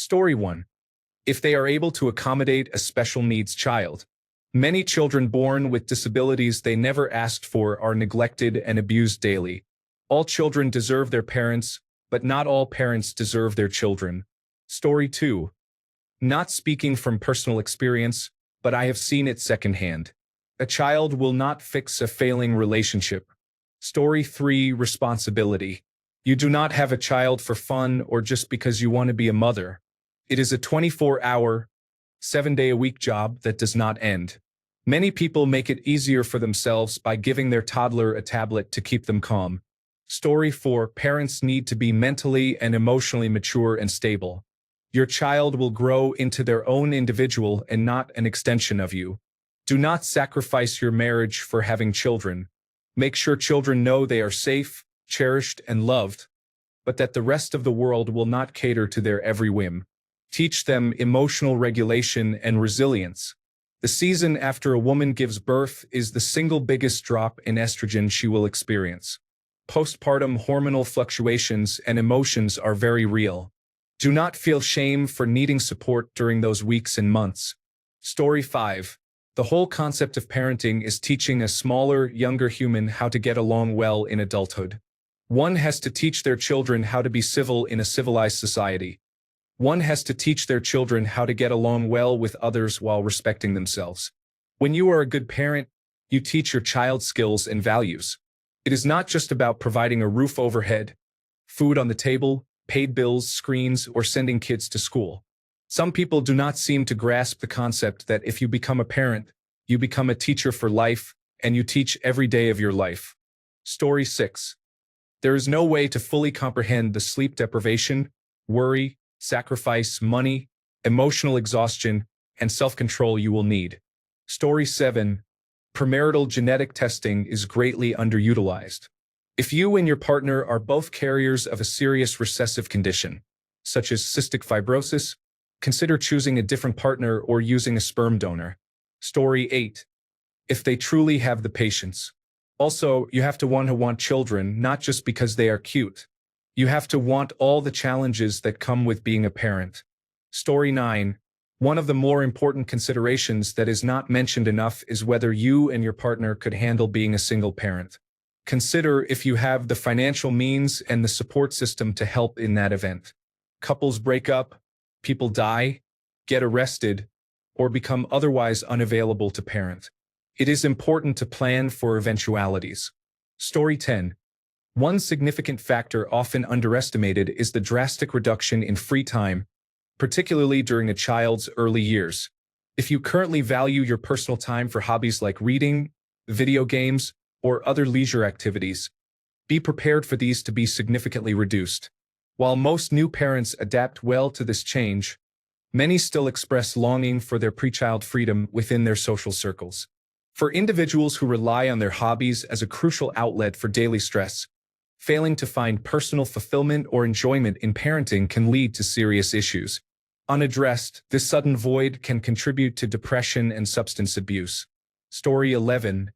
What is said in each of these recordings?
Story 1. If they are able to accommodate a special needs child. Many children born with disabilities they never asked for are neglected and abused daily. All children deserve their parents, but not all parents deserve their children. Story 2. Not speaking from personal experience, but I have seen it secondhand. A child will not fix a failing relationship. Story 3. Responsibility. You do not have a child for fun or just because you want to be a mother. It is a 24-hour, 7-day-a-week job that does not end. Many people make it easier for themselves by giving their toddler a tablet to keep them calm. Story 4. Parents need to be mentally and emotionally mature and stable. Your child will grow into their own individual and not an extension of you. Do not sacrifice your marriage for having children. Make sure children know they are safe, cherished, and loved, but that the rest of the world will not cater to their every whim. Teach them emotional regulation and resilience. The season after a woman gives birth is the single biggest drop in estrogen she will experience. Postpartum hormonal fluctuations and emotions are very real. Do not feel shame for needing support during those weeks and months. Story 5. The whole concept of parenting is teaching a smaller, younger human how to get along well in adulthood. One has to teach their children how to be civil in a civilized society. One has to teach their children how to get along well with others while respecting themselves. When you are a good parent, you teach your child skills and values. It is not just about providing a roof overhead, food on the table, paid bills, screens, or sending kids to school. Some people do not seem to grasp the concept that if you become a parent, you become a teacher for life, and you teach every day of your life. Story 6. There is no way to fully comprehend the sleep deprivation, worry, sacrifice, money, emotional exhaustion, and self-control you will need. Story 7. Premarital genetic testing is greatly underutilized. If you and your partner are both carriers of a serious recessive condition, such as cystic fibrosis, consider choosing a different partner or using a sperm donor. Story 8. If they truly have the patience. Also, you have to want children, not just because they are cute. You have to want all the challenges that come with being a parent. Story 9. One of the more important considerations that is not mentioned enough is whether you and your partner could handle being a single parent. Consider if you have the financial means and the support system to help in that event. Couples break up, people die, get arrested, or become otherwise unavailable to parent. It is important to plan for eventualities. Story 10. One significant factor often underestimated is the drastic reduction in free time, particularly during a child's early years. If you currently value your personal time for hobbies like reading, video games, or other leisure activities, be prepared for these to be significantly reduced. While most new parents adapt well to this change, many still express longing for their pre-child freedom within their social circles. For individuals who rely on their hobbies as a crucial outlet for daily stress, failing to find personal fulfillment or enjoyment in parenting can lead to serious issues. Unaddressed, this sudden void can contribute to depression and substance abuse. Story 11.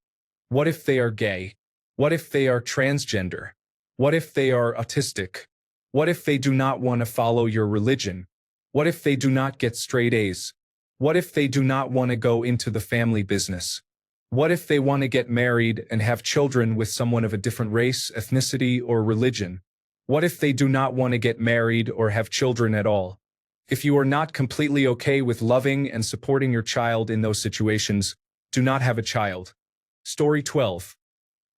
What if they are gay? What if they are transgender? What if they are autistic? What if they do not want to follow your religion? What if they do not get straight A's? What if they do not want to go into the family business? What if they want to get married and have children with someone of a different race, ethnicity, or religion? What if they do not want to get married or have children at all? If you are not completely okay with loving and supporting your child in those situations, do not have a child. Story 12.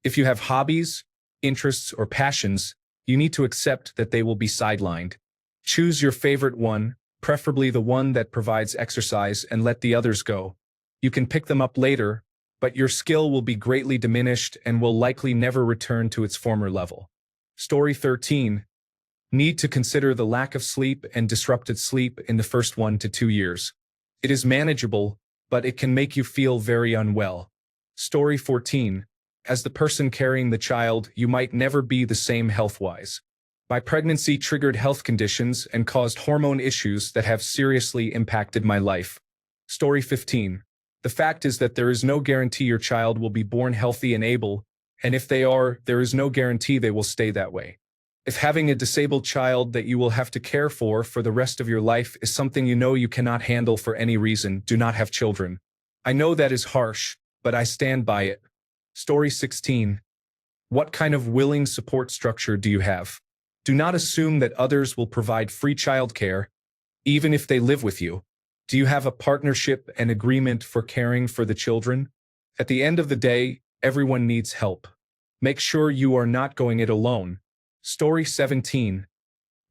If you have hobbies, interests, or passions, you need to accept that they will be sidelined. Choose your favorite one, preferably the one that provides exercise, and let the others go. You can pick them up later, but your skill will be greatly diminished and will likely never return to its former level. Story 13. Need to consider the lack of sleep and disrupted sleep in the first 1 to 2 years. It is manageable, but it can make you feel very unwell. Story 14. As the person carrying the child, you might never be the same health-wise. My pregnancy triggered health conditions and caused hormone issues that have seriously impacted my life. Story 15. The fact is that there is no guarantee your child will be born healthy and able, and if they are, there is no guarantee they will stay that way. If having a disabled child that you will have to care for the rest of your life is something you know you cannot handle for any reason, do not have children. I know that is harsh, but I stand by it. Story 16. What kind of willing support structure do you have? Do not assume that others will provide free childcare, even if they live with you. Do you have a partnership and agreement for caring for the children? At the end of the day, everyone needs help. Make sure you are not going it alone. Story 17.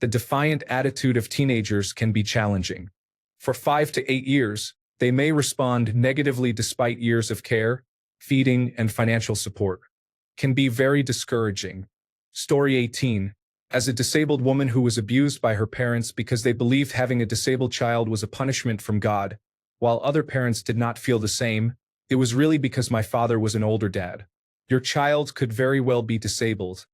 The defiant attitude of teenagers can be challenging. For 5 to 8 years, they may respond negatively despite years of care, feeding, and financial support. Can be very discouraging. Story 18. As a disabled woman who was abused by her parents because they believed having a disabled child was a punishment from God, while other parents did not feel the same, it was really because my father was an older dad. Your child could very well be disabled.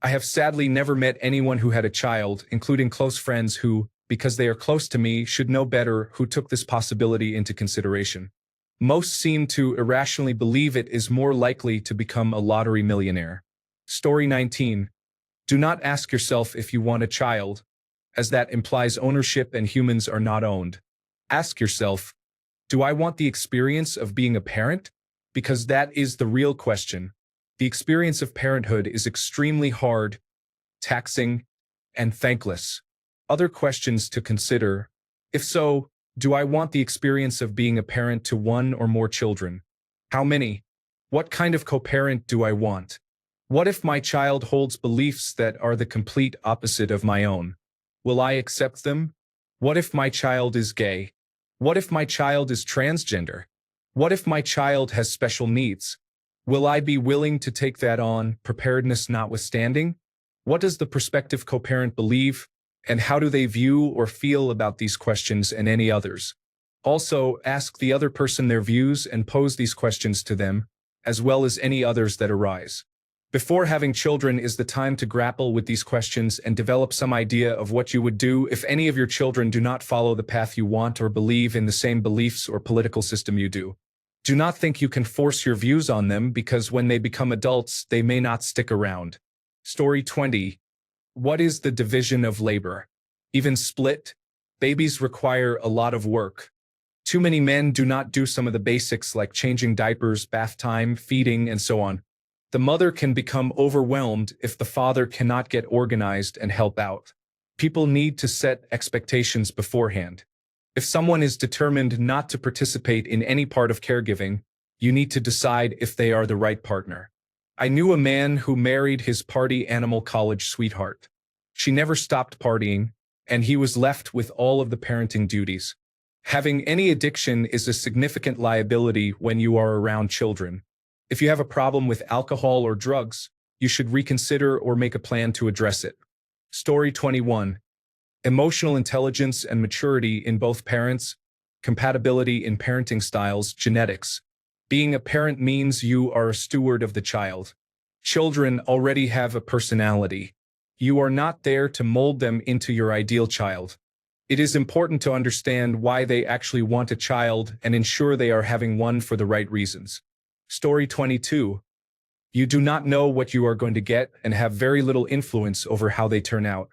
I have sadly never met anyone who had a child, including close friends who, because they are close to me, should know better, who took this possibility into consideration. Most seem to irrationally believe it is more likely to become a lottery millionaire. Story 19. Do not ask yourself if you want a child, as that implies ownership and humans are not owned. Ask yourself, do I want the experience of being a parent? Because that is the real question. The experience of parenthood is extremely hard, taxing, and thankless. Other questions to consider. If so, do I want the experience of being a parent to one or more children? How many? What kind of co-parent do I want? What if my child holds beliefs that are the complete opposite of my own? Will I accept them? What if my child is gay? What if my child is transgender? What if my child has special needs? Will I be willing to take that on, preparedness notwithstanding? What does the prospective co-parent believe, and how do they view or feel about these questions and any others? Also, ask the other person their views and pose these questions to them, as well as any others that arise. Before having children is the time to grapple with these questions and develop some idea of what you would do if any of your children do not follow the path you want or believe in the same beliefs or political system you do. Do not think you can force your views on them because when they become adults, they may not stick around. Story 20. What is the division of labor? Even split, babies require a lot of work. Too many men do not do some of the basics like changing diapers, bath time, feeding, and so on. The mother can become overwhelmed if the father cannot get organized and help out. People need to set expectations beforehand. If someone is determined not to participate in any part of caregiving, you need to decide if they are the right partner. I knew a man who married his party animal college sweetheart. She never stopped partying, and he was left with all of the parenting duties. Having any addiction is a significant liability when you are around children. If you have a problem with alcohol or drugs, you should reconsider or make a plan to address it. Story 21. Emotional intelligence and maturity in both parents, compatibility in parenting styles, genetics. Being a parent means you are a steward of the child. Children already have a personality. You are not there to mold them into your ideal child. It is important to understand why they actually want a child and ensure they are having one for the right reasons. Story 22. You do not know what you are going to get and have very little influence over how they turn out.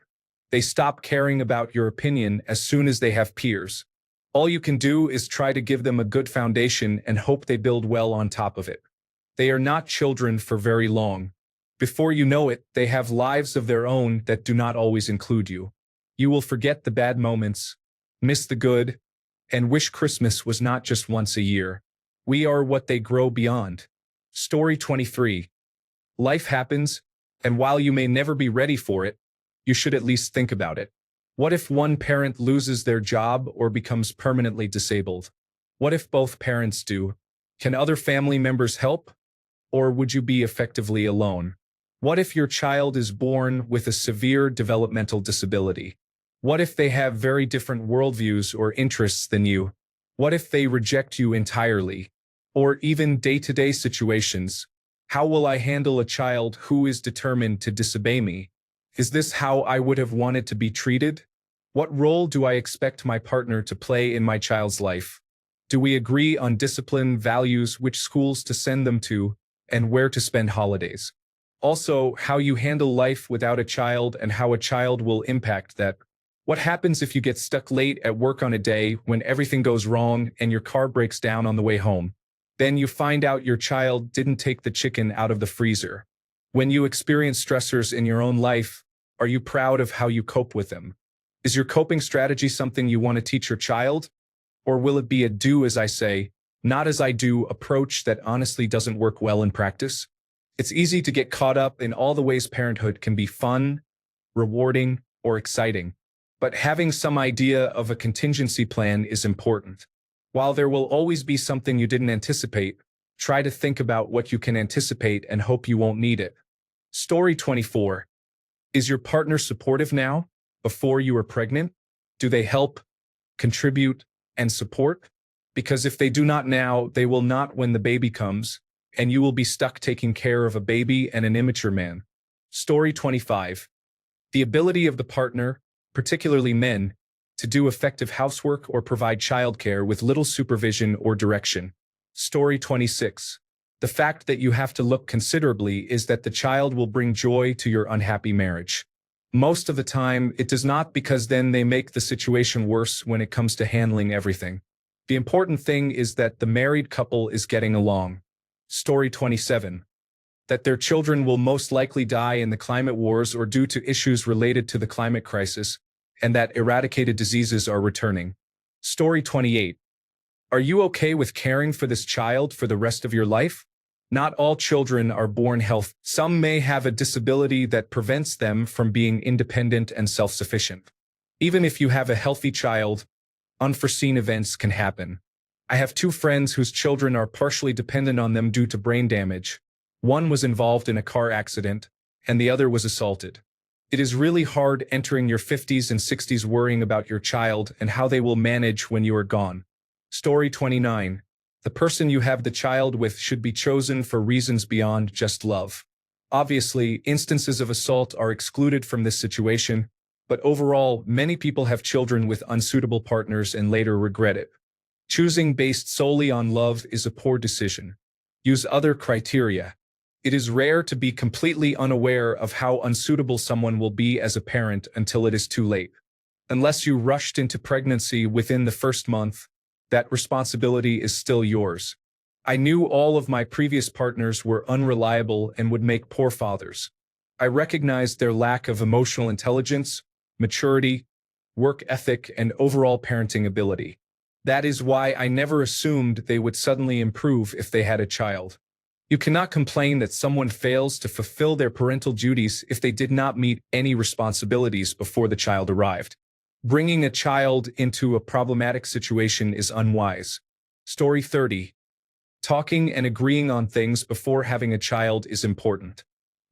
They stop caring about your opinion as soon as they have peers. All you can do is try to give them a good foundation and hope they build well on top of it. They are not children for very long. Before you know it, they have lives of their own that do not always include you. You will forget the bad moments, miss the good, and wish Christmas was not just once a year. We are what they grow beyond. Story 23. Life happens, and while you may never be ready for it, you should at least think about it. What if one parent loses their job or becomes permanently disabled? What if both parents do? Can other family members help? Or would you be effectively alone? What if your child is born with a severe developmental disability? What if they have very different worldviews or interests than you? What if they reject you entirely? Or even day-to-day situations. How will I handle a child who is determined to disobey me? Is this how I would have wanted to be treated? What role do I expect my partner to play in my child's life? Do we agree on discipline, values, which schools to send them to, and where to spend holidays? Also, how you handle life without a child and how a child will impact that. What happens if you get stuck late at work on a day when everything goes wrong and your car breaks down on the way home? Then you find out your child didn't take the chicken out of the freezer. When you experience stressors in your own life, are you proud of how you cope with them? Is your coping strategy something you want to teach your child? Or will it be a do as I say, not as I do approach that honestly doesn't work well in practice? It's easy to get caught up in all the ways parenthood can be fun, rewarding, or exciting. But having some idea of a contingency plan is important. While there will always be something you didn't anticipate, try to think about what you can anticipate and hope you won't need it. Story 24. Is your partner supportive now, before you were pregnant? Do they help, contribute, and support? Because if they do not now, they will not when the baby comes, and you will be stuck taking care of a baby and an immature man. Story 25. The ability of the partner, particularly men, to do effective housework or provide childcare with little supervision or direction. Story 26. The fact that you have to look considerably is that the child will bring joy to your unhappy marriage. Most of the time, it does not, because then they make the situation worse when it comes to handling everything. The important thing is that the married couple is getting along. Story 27. That their children will most likely die in the climate wars or due to issues related to the climate crisis, and that eradicated diseases are returning. Story 28. Are you okay with caring for this child for the rest of your life? Not all children are born healthy. Some may have a disability that prevents them from being independent and self-sufficient. Even if you have a healthy child, unforeseen events can happen. I have two friends whose children are partially dependent on them due to brain damage. One was involved in a car accident, and the other was assaulted. It is really hard entering your 50s and 60s worrying about your child and how they will manage when you are gone. Story 29. The person you have the child with should be chosen for reasons beyond just love. Obviously, instances of assault are excluded from this situation, but overall, many people have children with unsuitable partners and later regret it. Choosing based solely on love is a poor decision. Use other criteria. It is rare to be completely unaware of how unsuitable someone will be as a parent until it is too late. Unless you rushed into pregnancy within the first month, that responsibility is still yours. I knew all of my previous partners were unreliable and would make poor fathers. I recognized their lack of emotional intelligence, maturity, work ethic, and overall parenting ability. That is why I never assumed they would suddenly improve if they had a child. You cannot complain that someone fails to fulfill their parental duties if they did not meet any responsibilities before the child arrived. Bringing a child into a problematic situation is unwise. Story 30. Talking and agreeing on things before having a child is important.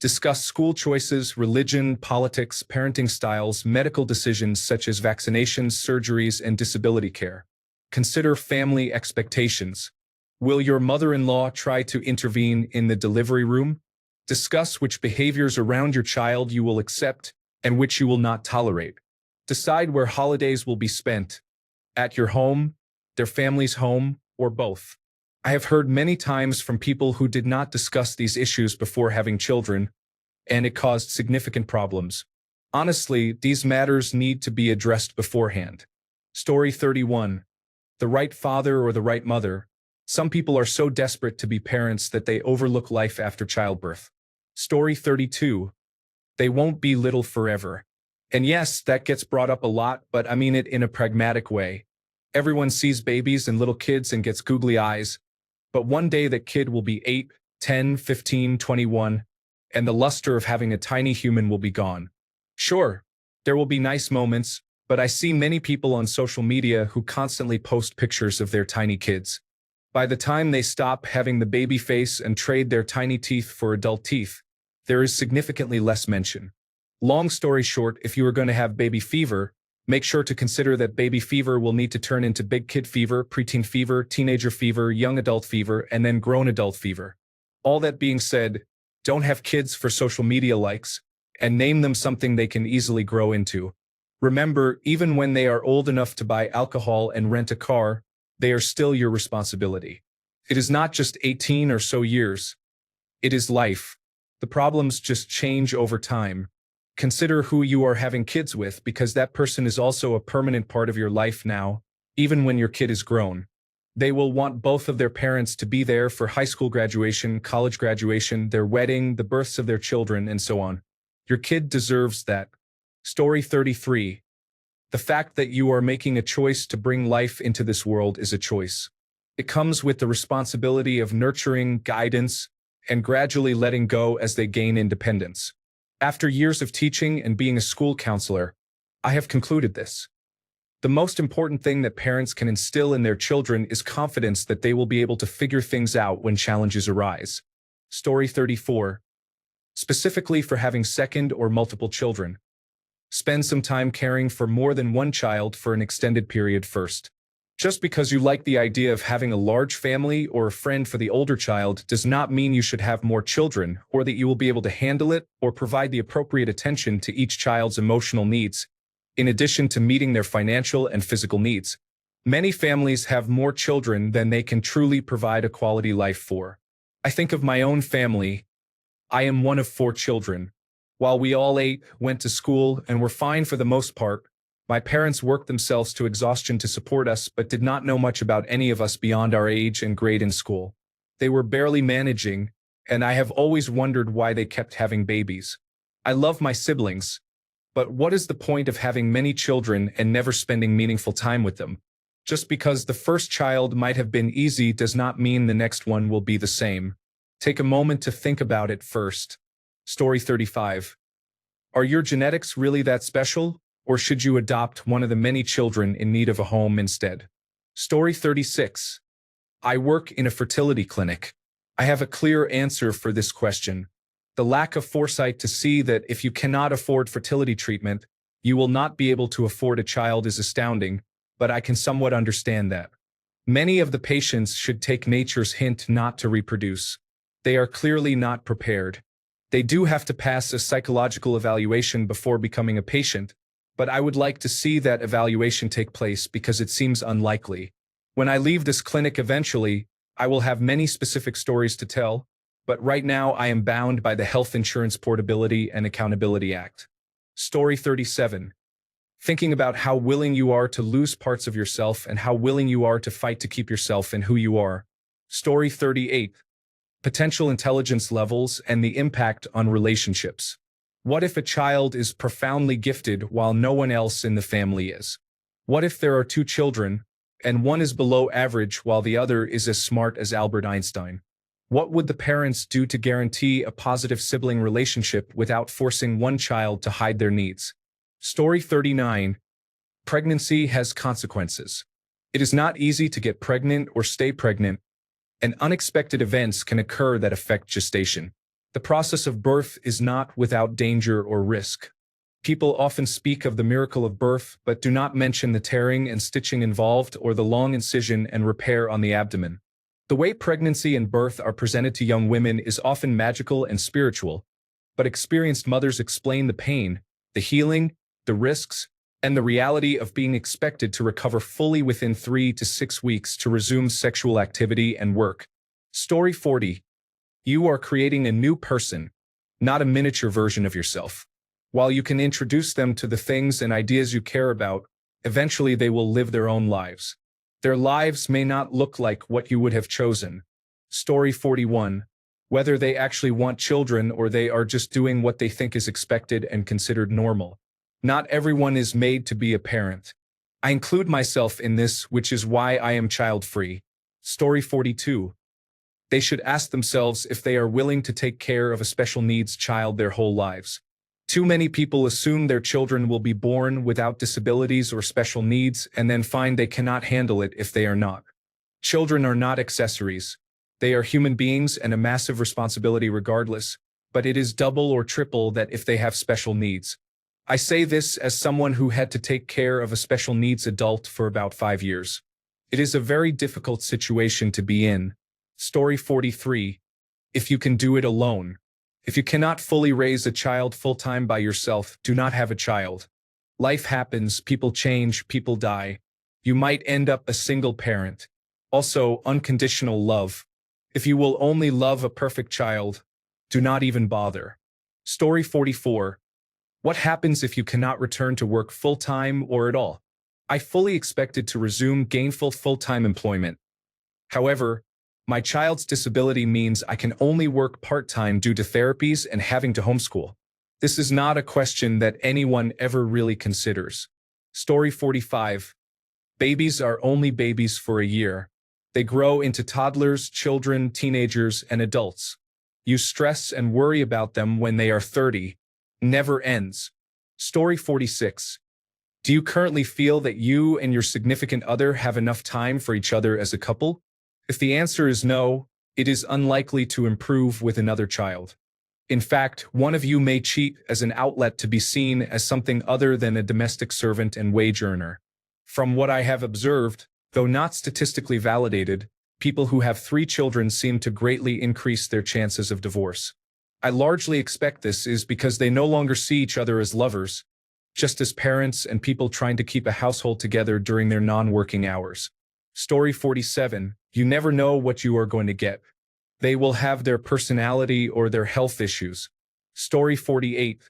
Discuss school choices, religion, politics, parenting styles, medical decisions such as vaccinations, surgeries, and disability care. Consider family expectations. Will your mother-in-law try to intervene in the delivery room? Discuss which behaviors around your child you will accept and which you will not tolerate. Decide where holidays will be spent, at your home, their family's home, or both. I have heard many times from people who did not discuss these issues before having children, and it caused significant problems. Honestly, these matters need to be addressed beforehand. Story 31. The right father or the right mother. Some people are so desperate to be parents that they overlook life after childbirth. Story 32. They won't be little forever. And yes, that gets brought up a lot, but I mean it in a pragmatic way. Everyone sees babies and little kids and gets googly eyes, but one day that kid will be 8, 10, 15, 21, and the luster of having a tiny human will be gone. Sure, there will be nice moments, but I see many people on social media who constantly post pictures of their tiny kids. By the time they stop having the baby face and trade their tiny teeth for adult teeth, there is significantly less mention. Long story short, if you are going to have baby fever, make sure to consider that baby fever will need to turn into big kid fever, preteen fever, teenager fever, young adult fever, and then grown adult fever. All that being said, don't have kids for social media likes, and name them something they can easily grow into. Remember, even when they are old enough to buy alcohol and rent a car, they are still your responsibility. It is not just 18 or so years. It is life. The problems just change over time. Consider who you are having kids with, because that person is also a permanent part of your life now, even when your kid is grown. They will want both of their parents to be there for high school graduation, college graduation, their wedding, the births of their children, and so on. Your kid deserves that. Story 33. The fact that you are making a choice to bring life into this world is a choice. It comes with the responsibility of nurturing, guidance, and gradually letting go as they gain independence. After years of teaching and being a school counselor, I have concluded this. The most important thing that parents can instill in their children is confidence that they will be able to figure things out when challenges arise. Story 34. Specifically for having second or multiple children. Spend some time caring for more than one child for an extended period first. Just because you like the idea of having a large family or a friend for the older child does not mean you should have more children, or that you will be able to handle it or provide the appropriate attention to each child's emotional needs, in addition to meeting their financial and physical needs. Many families have more children than they can truly provide a quality life for. I think of my own family. I am one of 4 children. While we all ate, went to school, and were fine for the most part, my parents worked themselves to exhaustion to support us, but did not know much about any of us beyond our age and grade in school. They were barely managing, and I have always wondered why they kept having babies. I love my siblings, but what is the point of having many children and never spending meaningful time with them? Just because the first child might have been easy does not mean the next one will be the same. Take a moment to think about it first. Story 35. Are your genetics really that special? Or should you adopt one of the many children in need of a home instead? Story 36. I work in a fertility clinic. I have a clear answer for this question. The lack of foresight to see that if you cannot afford fertility treatment, you will not be able to afford a child is astounding, but I can somewhat understand that. Many of the patients should take nature's hint not to reproduce. They are clearly not prepared. They do have to pass a psychological evaluation before becoming a patient, but I would like to see that evaluation take place because it seems unlikely. When I leave this clinic eventually, I will have many specific stories to tell, but right now I am bound by the Health Insurance Portability and Accountability Act. Story 37. Thinking about how willing you are to lose parts of yourself and how willing you are to fight to keep yourself and who you are. Story 38. Potential intelligence levels and the impact on relationships. What if a child is profoundly gifted while no one else in the family is? What if there are 2 children, and one is below average while the other is as smart as Albert Einstein? What would the parents do to guarantee a positive sibling relationship without forcing one child to hide their needs? Story 39. Pregnancy has consequences. It is not easy to get pregnant or stay pregnant, and unexpected events can occur that affect gestation. The process of birth is not without danger or risk. People often speak of the miracle of birth, but do not mention the tearing and stitching involved or the long incision and repair on the abdomen. The way pregnancy and birth are presented to young women is often magical and spiritual, but experienced mothers explain the pain, the healing, the risks, and the reality of being expected to recover fully within 3 to 6 weeks to resume sexual activity and work. Story 40. You are creating a new person, not a miniature version of yourself. While you can introduce them to the things and ideas you care about, eventually they will live their own lives. Their lives may not look like what you would have chosen. Story 41. Whether they actually want children or they are just doing what they think is expected and considered normal. Not everyone is made to be a parent. I include myself in this, which is why I am child-free. Story 42. They should ask themselves if they are willing to take care of a special needs child their whole lives. Too many people assume their children will be born without disabilities or special needs and then find they cannot handle it if they are not. Children are not accessories. They are human beings and a massive responsibility regardless, but it is double or triple that if they have special needs. I say this as someone who had to take care of a special needs adult for about 5 years. It is a very difficult situation to be in. Story 43. If you can do it alone. If you cannot fully raise a child full-time by yourself, do not have a child. Life happens, people change, people die. You might end up a single parent. Also, unconditional love. If you will only love a perfect child, Do not even bother. Story 44. What happens if you cannot return to work full-time or at all? I fully expected to resume gainful full-time employment. However, my child's disability means I can only work part-time due to therapies and having to homeschool. This is not a question that anyone ever really considers. Story 45. Babies are only babies for a year. They grow into toddlers, children, teenagers, and adults. You stress and worry about them when they are 30. Never ends. Story 46. Do you currently feel that you and your significant other have enough time for each other as a couple? If the answer is no, it is unlikely to improve with another child. In fact, one of you may cheat as an outlet to be seen as something other than a domestic servant and wage earner. From what I have observed, though not statistically validated, people who have 3 children seem to greatly increase their chances of divorce. I largely expect this is because they no longer see each other as lovers, just as parents and people trying to keep a household together during their non-working hours. Story 47. You never know what you are going to get. They will have their personality or their health issues. Story 48.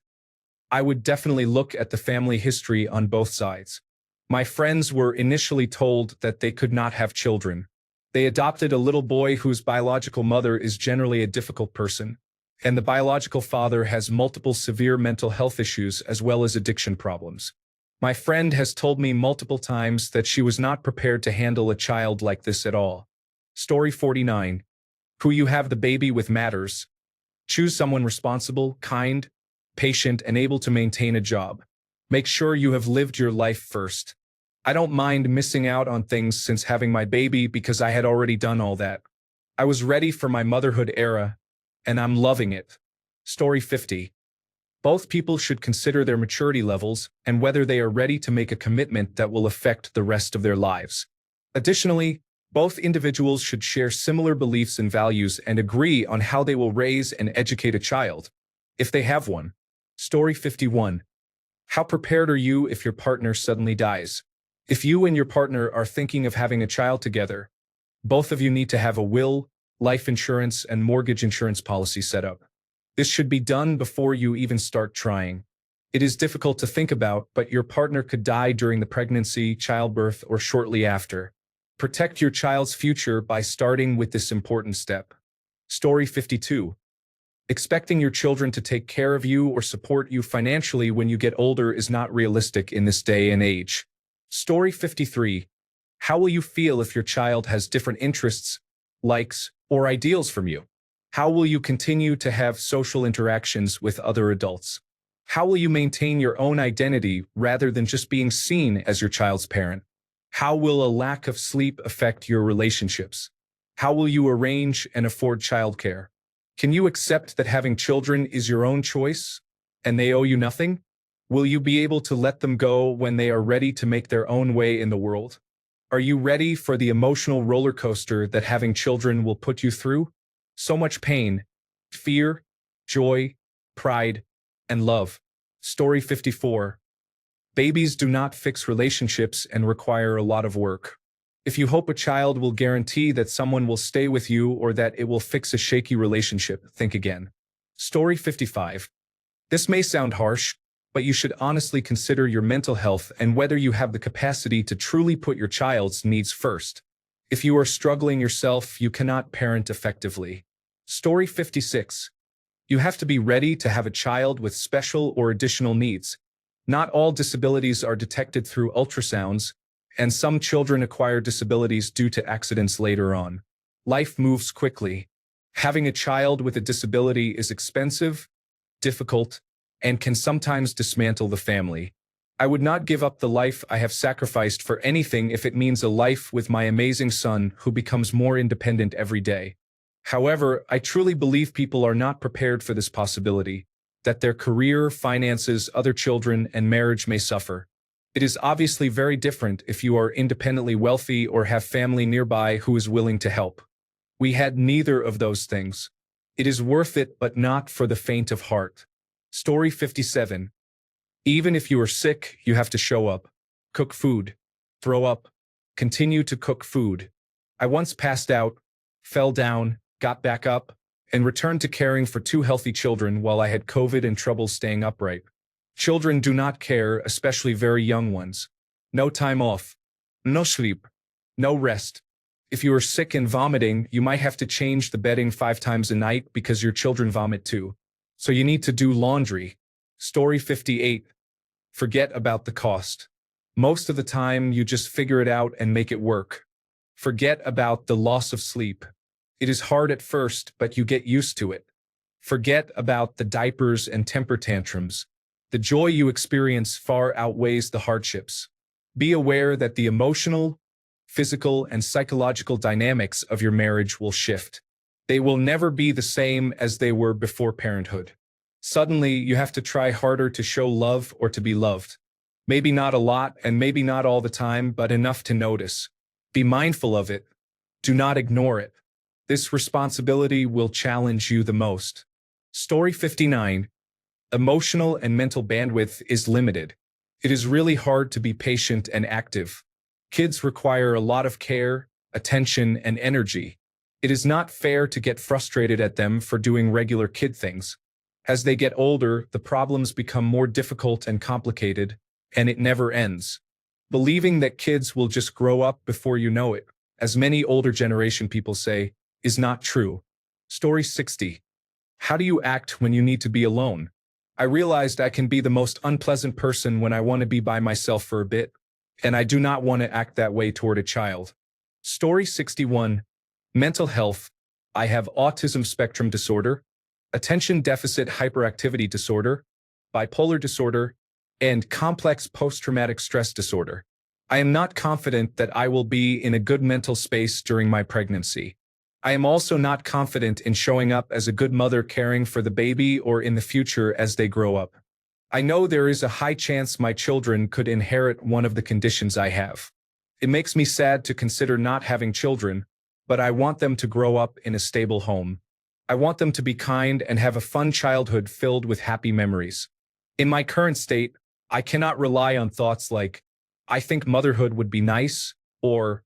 I would definitely look at the family history on both sides. My friends were initially told that they could not have children. They adopted a little boy whose biological mother is generally a difficult person, and the biological father has multiple severe mental health issues as well as addiction problems. My friend has told me multiple times that she was not prepared to handle a child like this at all. Story 49. Who you have the baby with matters. Choose someone responsible, kind, patient, and able to maintain a job. Make sure you have lived your life first. I don't mind missing out on things since having my baby because I had already done all that. I was ready for my motherhood era, and I'm loving it. Story 50. Both people should consider their maturity levels and whether they are ready to make a commitment that will affect the rest of their lives. Additionally, both individuals should share similar beliefs and values and agree on how they will raise and educate a child, if they have one. Story 51. How prepared are you if your partner suddenly dies? If you and your partner are thinking of having a child together, both of you need to have a will, life insurance, and mortgage insurance policy set up. This should be done before you even start trying. It is difficult to think about, but your partner could die during the pregnancy, childbirth, or shortly after. Protect your child's future by starting with this important step. Story 52. Expecting your children to take care of you or support you financially when you get older is not realistic in this day and age. Story 53. How will you feel if your child has different interests, likes, or ideals from you? How will you continue to have social interactions with other adults? How will you maintain your own identity rather than just being seen as your child's parent? How will a lack of sleep affect your relationships? How will you arrange and afford childcare? Can you accept that having children is your own choice and they owe you nothing? Will you be able to let them go when they are ready to make their own way in the world? Are you ready for the emotional roller coaster that having children will put you through? So much pain, fear, joy, pride, and love. Story 54. Babies do not fix relationships and require a lot of work. If you hope a child will guarantee that someone will stay with you or that it will fix a shaky relationship, think again. Story 55. This may sound harsh, but you should honestly consider your mental health and whether you have the capacity to truly put your child's needs first. If you are struggling yourself, you cannot parent effectively. Story 56. You have to be ready to have a child with special or additional needs. Not all disabilities are detected through ultrasounds, and some children acquire disabilities due to accidents later on. Life moves quickly. Having a child with a disability is expensive, difficult, and can sometimes dismantle the family. I would not give up the life I have sacrificed for anything if it means a life with my amazing son who becomes more independent every day. However, I truly believe people are not prepared for this possibility, that their career, finances, other children, and marriage may suffer. It is obviously very different if you are independently wealthy or have family nearby who is willing to help. We had neither of those things. It is worth it, but not for the faint of heart. Story 57. Even if you are sick, you have to show up. Cook food. Throw up. Continue to cook food. I once passed out, fell down, got back up, and returned to caring for two healthy children while I had COVID and trouble staying upright. Children do not care, especially very young ones. No time off. No sleep. No rest. If you are sick and vomiting, you might have to change the bedding 5 times a night because your children vomit too. So you need to do laundry. Story 58. Forget about the cost. Most of the time, you just figure it out and make it work. Forget about the loss of sleep. It is hard at first, but you get used to it. Forget about the diapers and temper tantrums. The joy you experience far outweighs the hardships. Be aware that the emotional, physical, and psychological dynamics of your marriage will shift. They will never be the same as they were before parenthood. Suddenly, you have to try harder to show love or to be loved. Maybe not a lot and maybe not all the time, but enough to notice. Be mindful of it. Do not ignore it. This responsibility will challenge you the most. Story 59. Emotional and mental bandwidth is limited. It is really hard to be patient and active. Kids require a lot of care, attention, and energy. It is not fair to get frustrated at them for doing regular kid things. As they get older, the problems become more difficult and complicated, and it never ends. Believing that kids will just grow up before you know it, as many older generation people say, is not true. Story 60. How do you act when you need to be alone? I realized I can be the most unpleasant person when I want to be by myself for a bit, and I do not want to act that way toward a child. Story 61. Mental health. I have autism spectrum disorder, attention deficit hyperactivity disorder, bipolar disorder, and complex post-traumatic stress disorder. I am not confident that I will be in a good mental space during my pregnancy. I am also not confident in showing up as a good mother caring for the baby or in the future as they grow up. I know there is a high chance my children could inherit one of the conditions I have. It makes me sad to consider not having children, but I want them to grow up in a stable home. I want them to be kind and have a fun childhood filled with happy memories. In my current state, I cannot rely on thoughts like, I think motherhood would be nice, or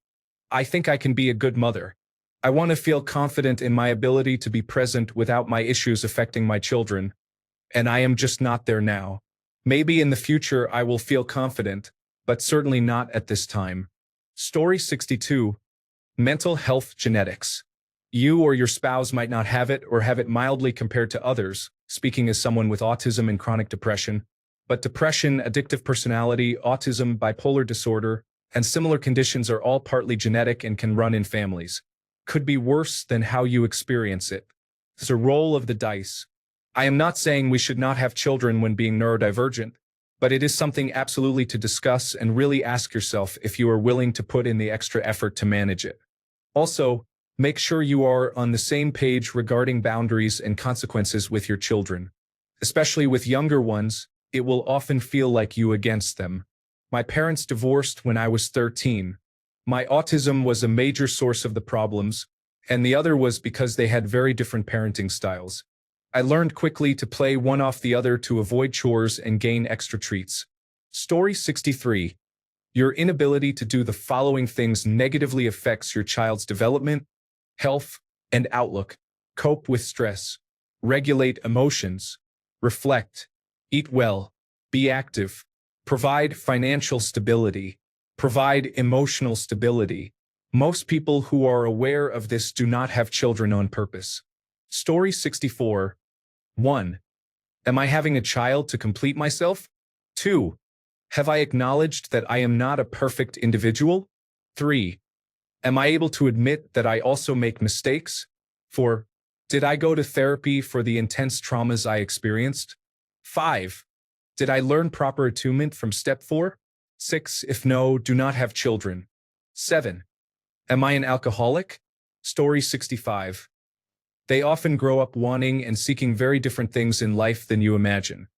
I think I can be a good mother. I want to feel confident in my ability to be present without my issues affecting my children, and I am just not there now. Maybe in the future I will feel confident, but certainly not at this time. Story 62. Mental health genetics. You or your spouse might not have it or have it mildly compared to others, speaking as someone with autism and chronic depression, but depression, addictive personality, autism, bipolar disorder, and similar conditions are all partly genetic and can run in families. Could be worse than how you experience it. It's a roll of the dice. I am not saying we should not have children when being neurodivergent, but it is something absolutely to discuss and really ask yourself if you are willing to put in the extra effort to manage it. Also, make sure you are on the same page regarding boundaries and consequences with your children. Especially with younger ones, it will often feel like you against them. My parents divorced when I was 13. My autism was a major source of the problems, and the other was because they had very different parenting styles. I learned quickly to play one off the other to avoid chores and gain extra treats. Story 63. Your inability to do the following things negatively affects your child's development, health, and outlook. Cope with stress. Regulate emotions. Reflect. Eat well. Be active. Provide financial stability. Provide emotional stability. Most people who are aware of this do not have children on purpose. Story 64. 1. Am I having a child to complete myself? 2. Have I acknowledged that I am not a perfect individual? 3. Am I able to admit that I also make mistakes? 4. Did I go to therapy for the intense traumas I experienced? 5. Did I learn proper attunement from step 4? 6. If no, do not have children. 7. Am I an alcoholic? Story 65. They often grow up wanting and seeking very different things in life than you imagine.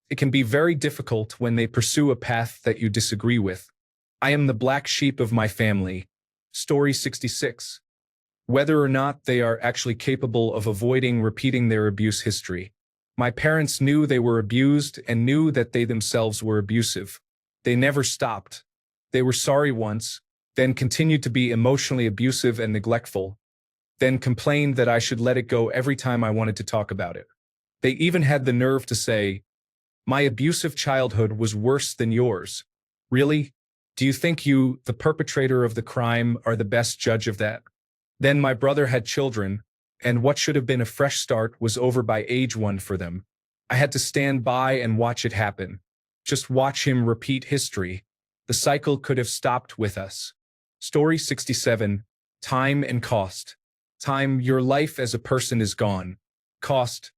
It can be very difficult when they pursue a path that you disagree with. I am the black sheep of my family. Story 66. Whether or not they are actually capable of avoiding repeating their abuse history. My parents knew they were abused and knew that they themselves were abusive. They never stopped. They were sorry once, then continued to be emotionally abusive and neglectful. then complained that I should let it go every time I wanted to talk about it. They even had the nerve to say, "My abusive childhood was worse than yours." Really? Do you think you, the perpetrator of the crime, are the best judge of that? Then my brother had children, and what should have been a fresh start was over by age 1 for them. I had to stand by and watch it happen. Just watch him repeat history. The cycle could have stopped with us. Story 67. Time and cost. Time, your life as a person is gone. Cost.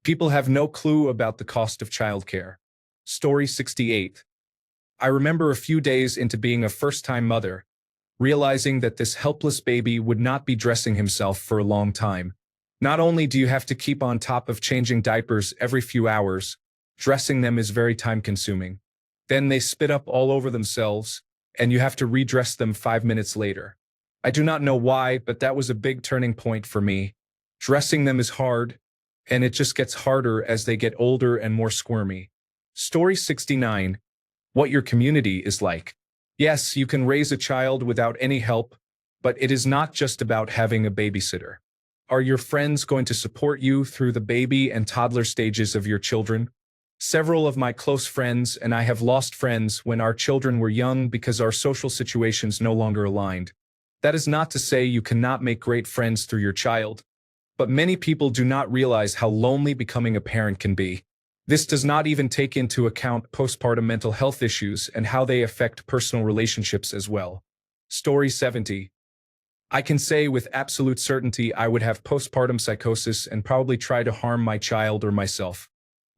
People have no clue about the cost of childcare. Story 68. I remember a few days into being a first-time mother, realizing that this helpless baby would not be dressing himself for a long time. Not only do you have to keep on top of changing diapers every few hours, dressing them is very time-consuming. Then they spit up all over themselves, and you have to redress them 5 minutes later. I do not know why, but that was a big turning point for me. Dressing them is hard, and it just gets harder as they get older and more squirmy. Story 69. What your community is like. Yes, you can raise a child without any help, but it is not just about having a babysitter. Are your friends going to support you through the baby and toddler stages of your children? Several of my close friends and I have lost friends when our children were young because our social situations no longer aligned. That is not to say you cannot make great friends through your child, but many people do not realize how lonely becoming a parent can be. This does not even take into account postpartum mental health issues and how they affect personal relationships as well. Story 70. I can say with absolute certainty I would have postpartum psychosis and probably try to harm my child or myself.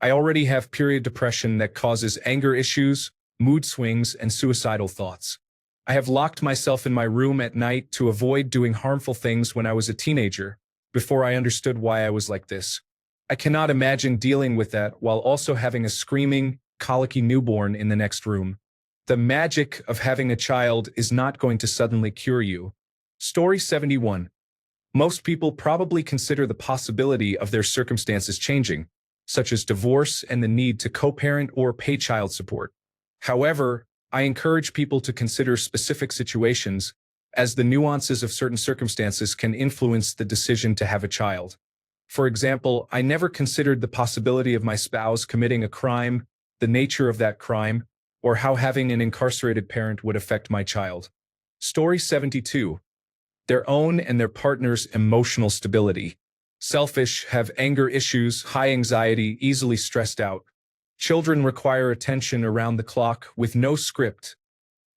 I already have period depression that causes anger issues, mood swings, and suicidal thoughts. I have locked myself in my room at night to avoid doing harmful things when I was a teenager, before I understood why I was like this. I cannot imagine dealing with that while also having a screaming, colicky newborn in the next room. The magic of having a child is not going to suddenly cure you. Story 71. Most people probably consider the possibility of their circumstances changing, such as divorce and the need to co-parent or pay child support. However, I encourage people to consider specific situations, as the nuances of certain circumstances can influence the decision to have a child. For example, I never considered the possibility of my spouse committing a crime, the nature of that crime, or how having an incarcerated parent would affect my child. Story 72. Their own and their partner's emotional stability. Selfish, have anger issues, high anxiety, easily stressed out. Children require attention around the clock with no script.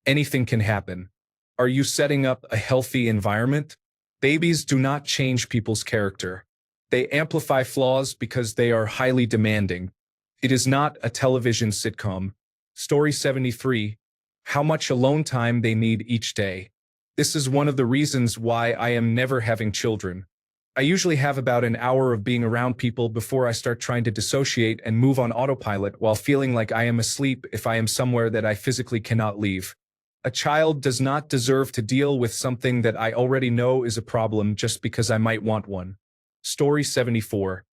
Anything can happen. Are you setting up a healthy environment? Babies do not change people's character. They amplify flaws because they are highly demanding. It is not a television sitcom. Story 73. How much alone time they need each day. This is one of the reasons why I am never having children. I usually have about an hour of being around people before I start trying to dissociate and move on autopilot while feeling like I am asleep if I am somewhere that I physically cannot leave. A child does not deserve to deal with something that I already know is a problem just because I might want one. Story 74.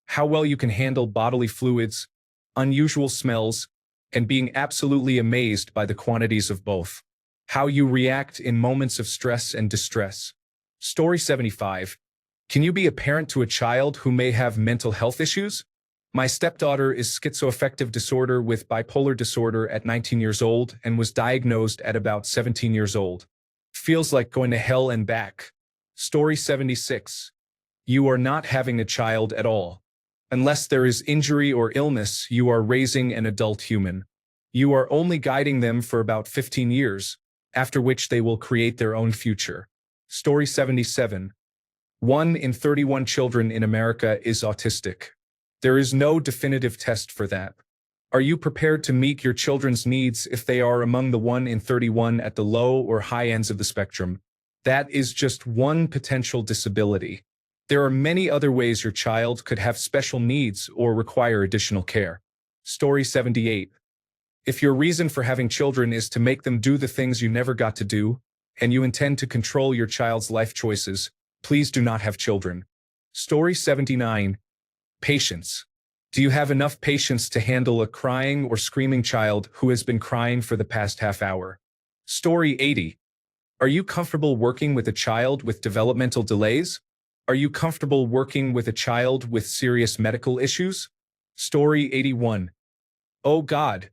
How well you can handle bodily fluids, unusual smells, and being absolutely amazed by the quantities of both. How you react in moments of stress and distress. Story 75. Can you be a parent to a child who may have mental health issues? My stepdaughter is schizoaffective disorder with bipolar disorder at 19 years old and was diagnosed at about 17 years old. Feels like going to hell and back. Story 76. You are not having a child at all. Unless there is injury or illness, you are raising an adult human. You are only guiding them for about 15 years, after which they will create their own future. Story 77. 1 in 31 children in America is autistic. There is no definitive test for that. Are you prepared to meet your children's needs if they are among the 1 in 31 at the low or high ends of the spectrum? That is just one potential disability. There are many other ways your child could have special needs or require additional care. Story 78. If your reason for having children is to make them do the things you never got to do, and you intend to control your child's life choices, please do not have children. Story 79. Patience. Do you have enough patience to handle a crying or screaming child who has been crying for the past half hour? Story 80. Are you comfortable working with a child with developmental delays? Are you comfortable working with a child with serious medical issues? Story 81. Oh God.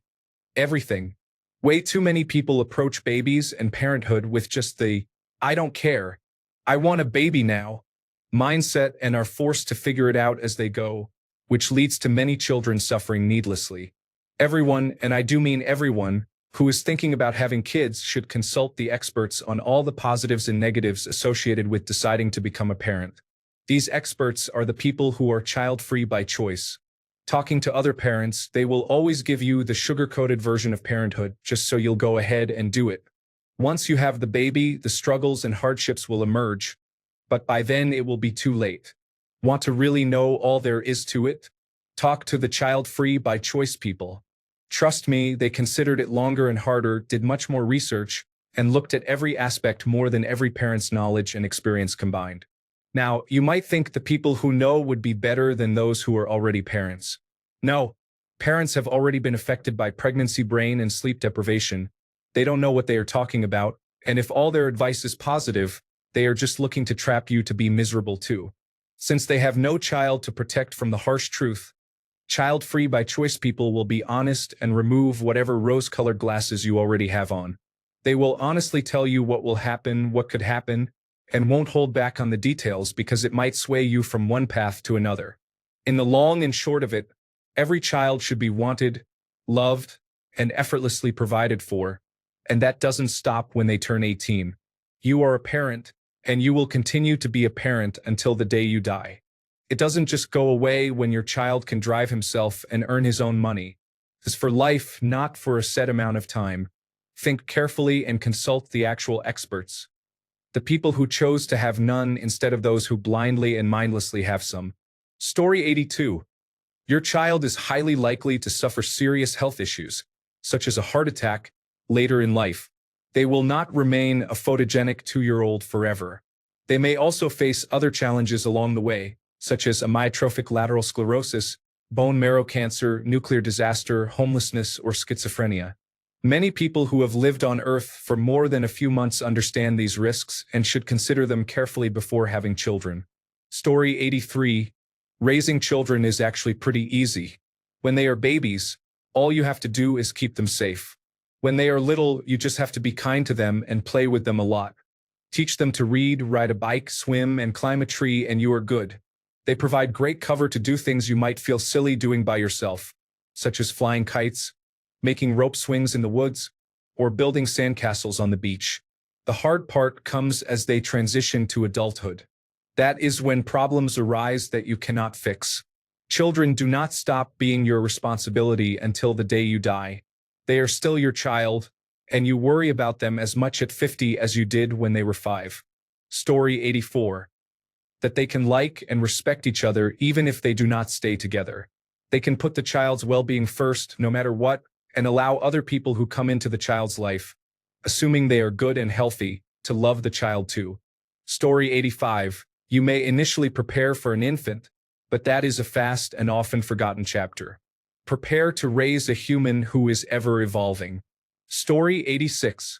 Everything. Way too many people approach babies and parenthood with just the, I don't care, I want a baby now, mindset and are forced to figure it out as they go, which leads to many children suffering needlessly. Everyone, and I do mean everyone, who is thinking about having kids should consult the experts on all the positives and negatives associated with deciding to become a parent. These experts are the people who are child-free by choice. Talking to other parents, they will always give you the sugar-coated version of parenthood just so you'll go ahead and do it. Once you have the baby, the struggles and hardships will emerge, but by then it will be too late. Want to really know all there is to it? Talk to the child-free by choice people. Trust me, they considered it longer and harder, did much more research, and looked at every aspect more than every parent's knowledge and experience combined. Now, you might think the people who know would be better than those who are already parents. No, parents have already been affected by pregnancy brain and sleep deprivation. They don't know what they are talking about, and if all their advice is positive, they are just looking to trap you to be miserable too. Since they have no child to protect from the harsh truth, child-free by choice people will be honest and remove whatever rose-colored glasses you already have on. They will honestly tell you what will happen, what could happen, and won't hold back on the details because it might sway you from one path to another. In the long and short of it, every child should be wanted, loved, and effortlessly provided for, and that doesn't stop when they turn 18. You are a parent, and you will continue to be a parent until the day you die. It doesn't just go away when your child can drive himself and earn his own money. It's for life, not for a set amount of time. Think carefully and consult the actual experts. The people who chose to have none instead of those who blindly and mindlessly have some. Story 82. Your child is highly likely to suffer serious health issues, such as a heart attack, later in life. They will not remain a photogenic 2-year-old forever. They may also face other challenges along the way, such as amyotrophic lateral sclerosis, bone marrow cancer, nuclear disaster, homelessness, or schizophrenia. Many people who have lived on Earth for more than a few months understand these risks and should consider them carefully before having children. Story 83. Raising children is actually pretty easy. When they are babies, all you have to do is keep them safe. When they are little, you just have to be kind to them and play with them a lot. Teach them to read, ride a bike, swim, and climb a tree, and you are good. They provide great cover to do things you might feel silly doing by yourself, such as flying kites, making rope swings in the woods, or building sandcastles on the beach. The hard part comes as they transition to adulthood. That is when problems arise that you cannot fix. Children do not stop being your responsibility until the day you die. They are still your child, and you worry about them as much at 50 as you did when they were 5. Story 84. That they can like and respect each other even if they do not stay together. They can put the child's well-being first, no matter what, and allow other people who come into the child's life, assuming they are good and healthy, to love the child too. Story 85. You may initially prepare for an infant, but that is a fast and often forgotten chapter. Prepare to raise a human who is ever evolving. Story 86.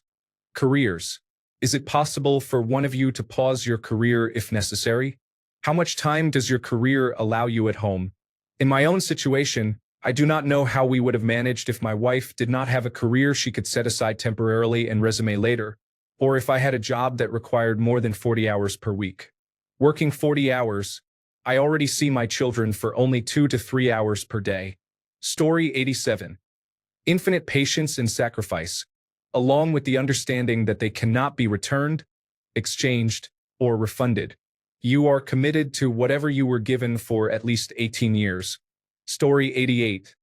Careers. Is it possible for one of you to pause your career if necessary? How much time does your career allow you at home? In my own situation, I do not know how we would have managed if my wife did not have a career she could set aside temporarily and resume later, or if I had a job that required more than 40 hours per week. Working 40 hours, I already see my children for only 2 to 3 hours per day. Story 87. Infinite patience and sacrifice, along with the understanding that they cannot be returned, exchanged, or refunded. You are committed to whatever you were given for at least 18 years. Story 88.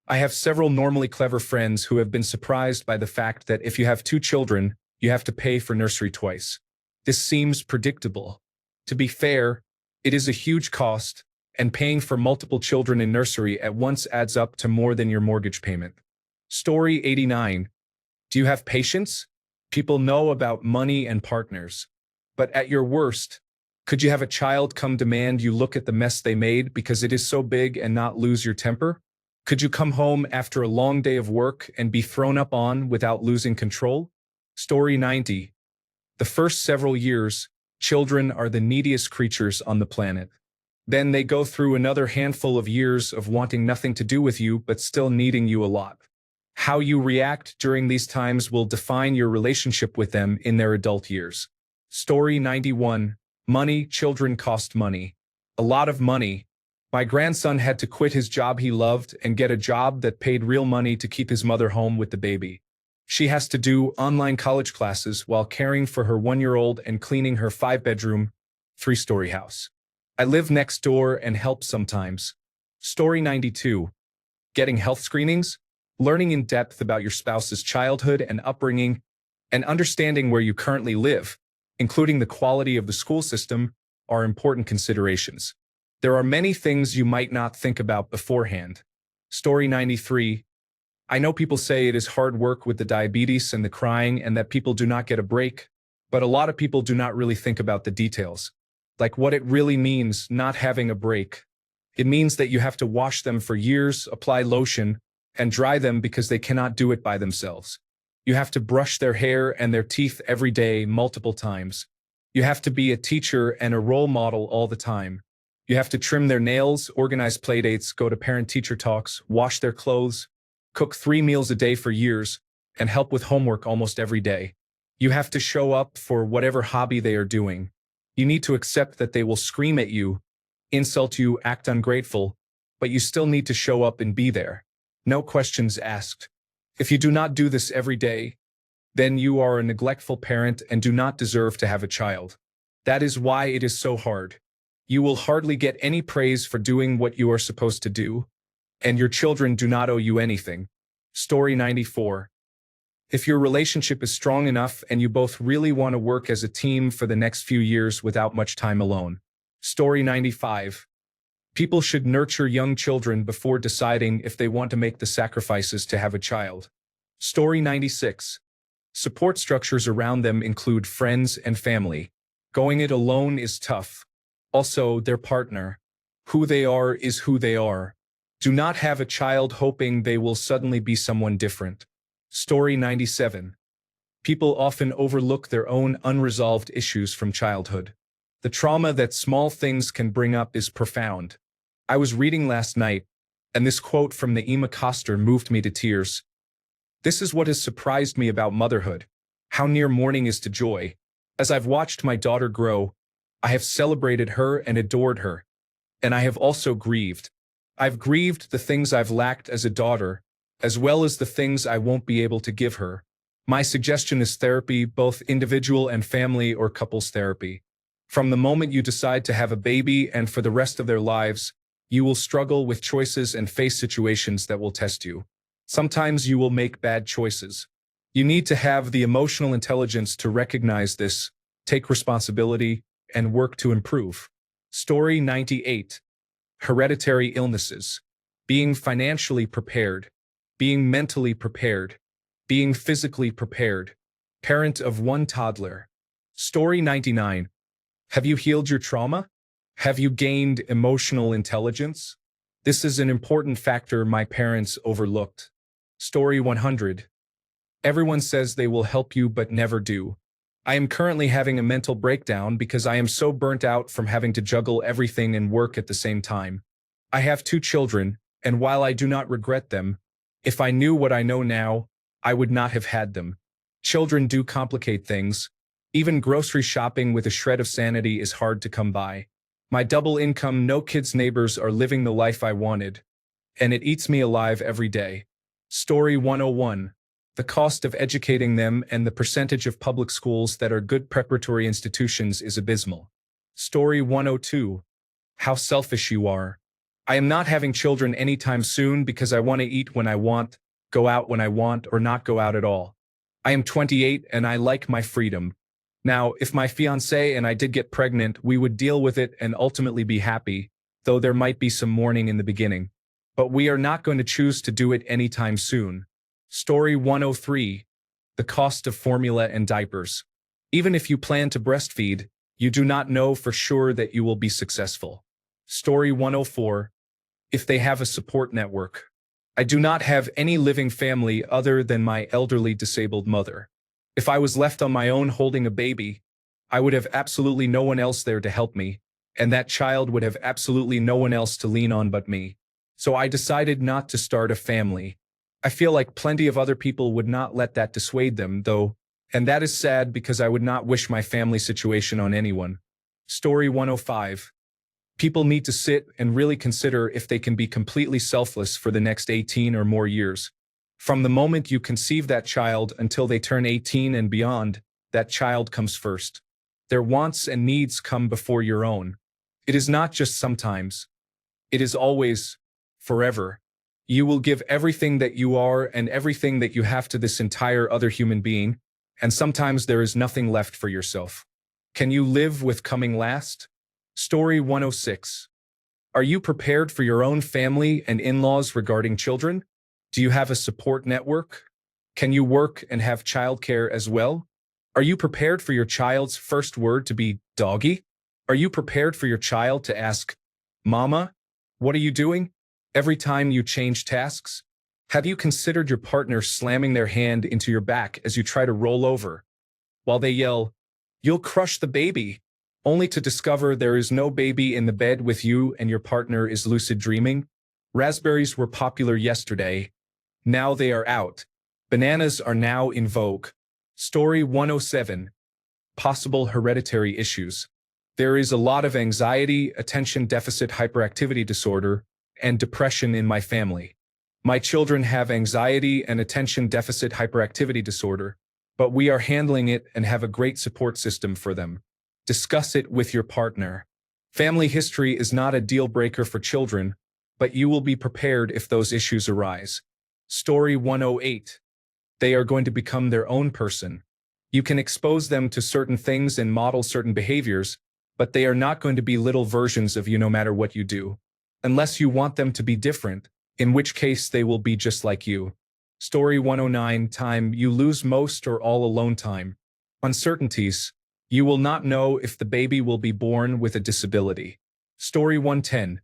I have several normally clever friends who have been surprised by the fact that if you have 2 children, you have to pay for nursery twice. This seems predictable. To be fair, it is a huge cost, and paying for multiple children in nursery at once adds up to more than your mortgage payment. Story 89. Do you have patience? People know about money and partners. But at your worst, could you have a child come demand you look at the mess they made because it is so big and not lose your temper? Could you come home after a long day of work and be thrown up on without losing control? Story 90. The first several years, children are the neediest creatures on the planet. Then they go through another handful of years of wanting nothing to do with you but still needing you a lot. How you react during these times will define your relationship with them in their adult years. Story 91. Money. Children cost money. A lot of money. My grandson had to quit his job he loved and get a job that paid real money to keep his mother home with the baby. She has to do online college classes while caring for her 1-year-old and cleaning her 5-bedroom, 3-story house. I live next door and help sometimes. Story 92. Getting health screenings, learning in depth about your spouse's childhood and upbringing, and understanding where you currently live, including the quality of the school system, are important considerations. There are many things you might not think about beforehand. Story 93. I know people say it is hard work with the diabetes and the crying and that people do not get a break, but a lot of people do not really think about the details. Like what it really means, not having a break. It means that you have to wash them for years, apply lotion, and dry them because they cannot do it by themselves. You have to brush their hair and their teeth every day, multiple times. You have to be a teacher and a role model all the time. You have to trim their nails, organize playdates, go to parent-teacher talks, wash their clothes, cook 3 meals a day for years, and help with homework almost every day. You have to show up for whatever hobby they are doing. You need to accept that they will scream at you, insult you, act ungrateful, but you still need to show up and be there. No questions asked. If you do not do this every day, then you are a neglectful parent and do not deserve to have a child. That is why it is so hard. You will hardly get any praise for doing what you are supposed to do, and your children do not owe you anything. Story 94. If your relationship is strong enough and you both really want to work as a team for the next few years without much time alone. Story 95. People should nurture young children before deciding if they want to make the sacrifices to have a child. Story 96. Support structures around them include friends and family. Going it alone is tough. Also, their partner. Who they are is who they are. Do not have a child hoping they will suddenly be someone different. Story 97. People often overlook their own unresolved issues from childhood. The trauma that small things can bring up is profound. I was reading last night, and this quote from Naima Coster moved me to tears. This is what has surprised me about motherhood, how near mourning is to joy. As I've watched my daughter grow, I have celebrated her and adored her. And I have also grieved. I've grieved the things I've lacked as a daughter, as well as the things I won't be able to give her. My suggestion is therapy, both individual and family or couples therapy. From the moment you decide to have a baby and for the rest of their lives, you will struggle with choices and face situations that will test you. Sometimes you will make bad choices. You need to have the emotional intelligence to recognize this, take responsibility, and work to improve. Story 98. Hereditary illnesses. Being financially prepared. Being mentally prepared. Being physically prepared. Parent of 1 toddler. Story 99. Have you healed your trauma? Have you gained emotional intelligence? This is an important factor my parents overlooked. Story 100. Everyone says they will help you but never do. I am currently having a mental breakdown because I am so burnt out from having to juggle everything and work at the same time. I have 2 children, and while I do not regret them, if I knew what I know now, I would not have had them. Children do complicate things. Even grocery shopping with a shred of sanity is hard to come by. My double income, no kids neighbors are living the life I wanted, and it eats me alive every day. Story 101. The cost of educating them and the percentage of public schools that are good preparatory institutions is abysmal. Story 102. How selfish you are. I am not having children anytime soon because I want to eat when I want, go out when I want, or not go out at all. I am 28 and I like my freedom. Now, if my fiancé and I did get pregnant, we would deal with it and ultimately be happy, though there might be some mourning in the beginning. But we are not going to choose to do it anytime soon. Story 103. The cost of formula and diapers. Even if you plan to breastfeed, you do not know for sure that you will be successful. Story 104. If they have a support network. I do not have any living family other than my elderly disabled mother. If I was left on my own holding a baby, I would have absolutely no one else there to help me, and that child would have absolutely no one else to lean on but me. So I decided not to start a family. I feel like plenty of other people would not let that dissuade them, though, and that is sad because I would not wish my family situation on anyone. Story 105. People need to sit and really consider if they can be completely selfless for the next 18 or more years. From the moment you conceive that child until they turn 18 and beyond, that child comes first. Their wants and needs come before your own. It is not just sometimes. It is always, forever. You will give everything that you are and everything that you have to this entire other human being, and sometimes there is nothing left for yourself. Can you live with coming last? Story 106. Are you prepared for your own family and in-laws regarding children? Do you have a support network? Can you work and have childcare as well? Are you prepared for your child's first word to be doggy? Are you prepared for your child to ask, Mama, what are you doing? Every time you change tasks? Have you considered your partner slamming their hand into your back as you try to roll over, while they yell, You'll crush the baby, only to discover there is no baby in the bed with you and your partner is lucid dreaming? Raspberries were popular yesterday. Now they are out. Bananas are now in vogue. Story 107. Possible hereditary issues. There is a lot of anxiety, attention deficit hyperactivity disorder, and depression in my family. My children have anxiety and attention deficit hyperactivity disorder, but we are handling it and have a great support system for them. Discuss it with your partner. Family history is not a deal breaker for children, but you will be prepared if those issues arise. Story 108. They are going to become their own person. You can expose them to certain things and model certain behaviors, but they are not going to be little versions of you no matter what you do. Unless you want them to be different, in which case they will be just like you. Story 109. Time you lose most or all alone time. Uncertainties. You will not know if the baby will be born with a disability. Story 110.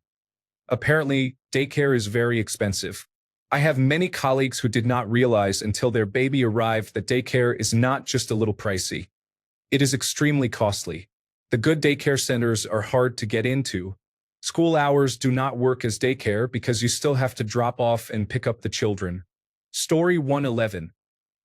Apparently, daycare is very expensive. I have many colleagues who did not realize until their baby arrived that daycare is not just a little pricey. It is extremely costly. The good daycare centers are hard to get into. School hours do not work as daycare because you still have to drop off and pick up the children. Story 111.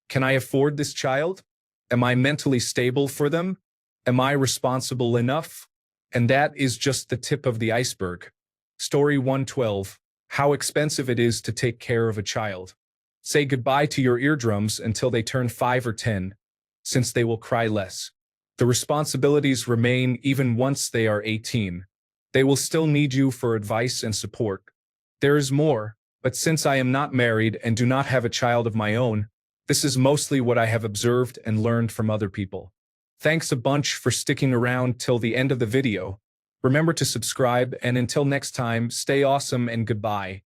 Can I afford this child? Am I mentally stable for them? Am I responsible enough? And that is just the tip of the iceberg. Story 112. How expensive it is to take care of a child. Say goodbye to your eardrums until they turn 5 or 10, since they will cry less. The responsibilities remain even once they are 18. They will still need you for advice and support. There is more, but since I am not married and do not have a child of my own, this is mostly what I have observed and learned from other people. Thanks a bunch for sticking around till the end of the video. Remember to subscribe, and until next time, stay awesome and goodbye.